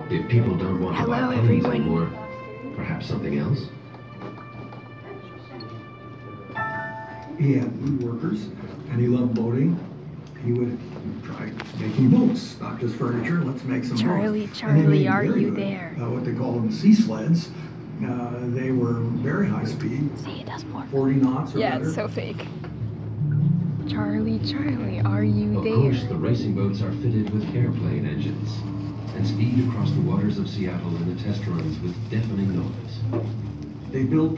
If people don't want to buy planes anymore, perhaps something else? He had woodworkers, and he loved boating. He would try making boats, not just furniture. Let's make some Charlie, boats. Charlie, are you there? What they call them sea sleds. They were very high speed. See, it does more. 40 knots or yeah, better. It's so fake. Charlie, Charlie, are you there? Of course, the racing boats are fitted with airplane engines and speed across the waters of Seattle in the test runs with deafening noise. They built,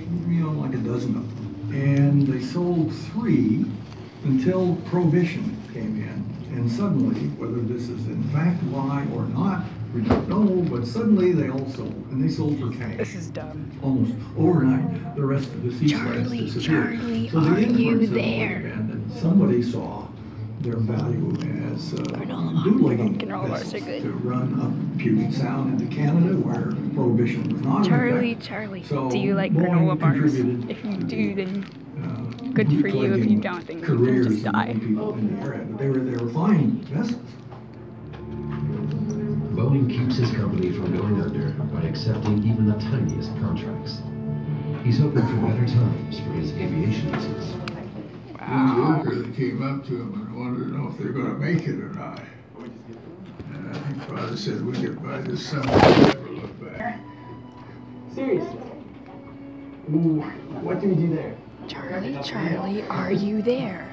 like a dozen of them. And they sold 3 until Prohibition came in. And suddenly, whether this is in fact why or not, we don't know, but suddenly they all sold. And they sold for cash. This is dumb. Almost overnight, the rest of the sea sleds disappeared. Charlie, So the are you inference there? been that somebody saw their value as bootlegging vessels to run up Puget Sound into Canada, where Prohibition was not. Charlie, Charlie, so do you like granola bars? If you do, then good for you. If you don't, then you can just die. They were flying vessels. Boeing keeps his company from going under by accepting even the tiniest contracts. He's hoping for better times for his aviation business. Wow. One worker came up to him and wanted to know if they're going to make it or not. And I think Father said we could buy this summer and never look back. Seriously? What do we do there? Charlie, Charlie, are you there?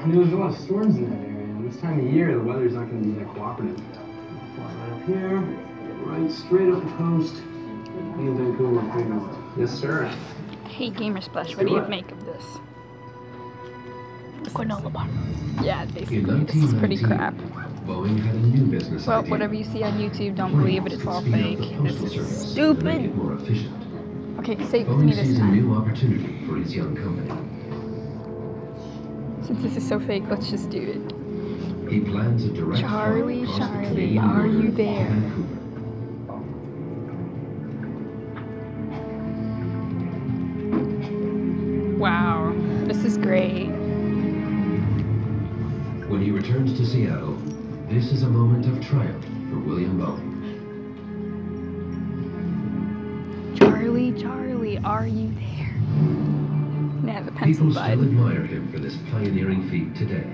There's a lot of storms in that area, and this time of year the weather's not going to be that cooperative. Fly right up here, right straight up the coast, and Vancouver, Finland. Yes, sir. Hey, Gamer Splash, what do you make of this? Granola bar. Yeah, basically, this is pretty crap. Boeing had a new business Well, idea. whatever you see on YouTube, don't believe it, it's all fake. This is stupid. More efficient. Okay, say it with Boeing me this sees a time. new opportunity for his young company. Since this is so fake, let's just do it. He plans a direct Charlie, flight across the Charlie, Canadian are you border to there? Vancouver. Wow, this is great. When he returns to Seattle, this is a moment of triumph for William Boeing. Charlie, Charlie, are you there? Nah, the pencil People died. still admire him for this pioneering feat today.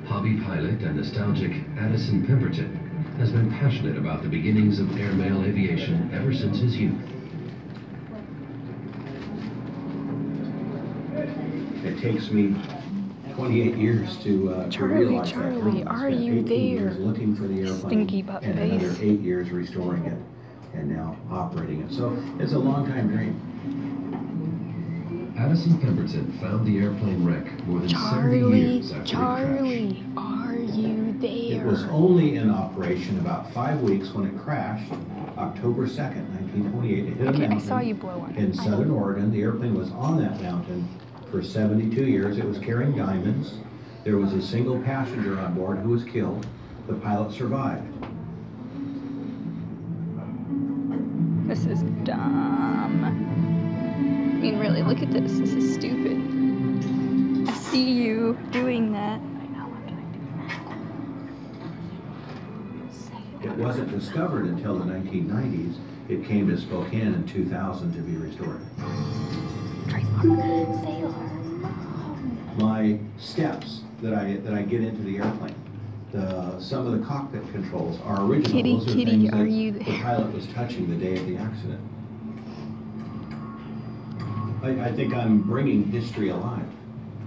Hobby pilot and nostalgic Addison Pemberton has been passionate about the beginnings of airmail aviation ever since his youth. It takes me 28 years to realize Charlie, that. are Spent you 18 years there? looking for the airplane, Stinky butt and face. another 8 years restoring it, and now operating it. So it's a long time dream. Addison Pemberton found the airplane wreck more than 70 Charlie, years after Charlie, are you there? It was only in operation about 5 weeks when it crashed, October 2nd, 1928. It hit a mountain I saw you blow on it. in southern Oregon. The airplane was on that mountain for 72 years. It was carrying diamonds. There was a single passenger on board who was killed. The pilot survived. This is dumb. I mean, really, look at this. This is stupid. I see you doing that. It wasn't discovered until the 1990s. It came to Spokane in 2000 to be restored. My steps that I get into the airplane, some of the cockpit controls are original. Kitty, Those are Kitty, things are that you the there? pilot was touching the day of the accident. I think I'm bringing history alive,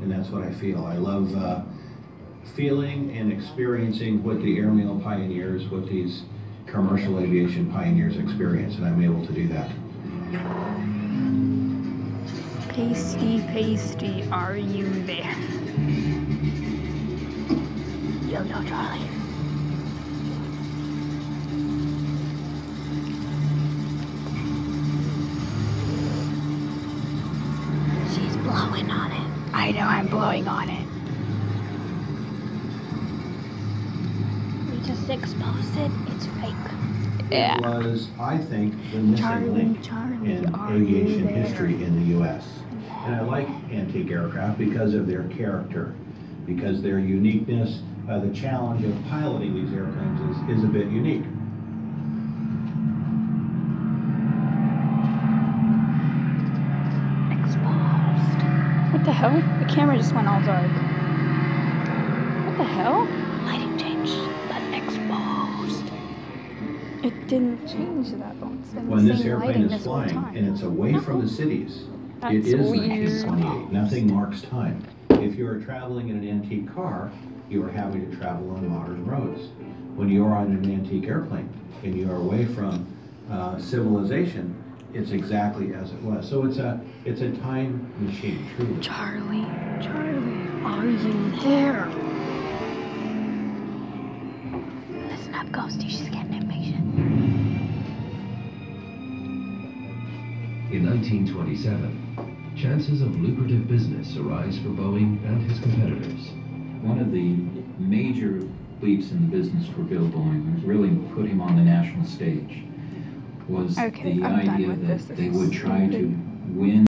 and that's what I feel. I love feeling and experiencing what the airmail pioneers, what these commercial aviation pioneers experience, and I'm able to do that. Pasty, pasty, are you there? Yo, Charlie. She's blowing on it. I know I'm blowing on it. We just exposed it. It's fake. Yeah. It was, I think, the missing link in are aviation you there? history in the U.S. And I like antique aircraft because of their character, because their uniqueness. The challenge of piloting these airplanes is a bit unique. hell? The camera just went all dark. What the hell? Lighting changed, but exposed. It didn't change that. It's been When the this same airplane lighting is this whole flying time. and it's away from the cities, That's it is weird. 1928. Nothing marks time. If you are traveling in an antique car, you are happy to travel on modern roads. When you are on an antique airplane and you are away from civilization, it's exactly as it was. So it's a time machine, truly. Charlie, are you there? Listen up, Ghosty, she's getting impatient. In 1927, chances of lucrative business arise for Boeing and his competitors. One of the major leaps in the business for Bill Boeing, really put him on the national stage, was Okay, the I'm done idea with that this. This they is would try to stupid. win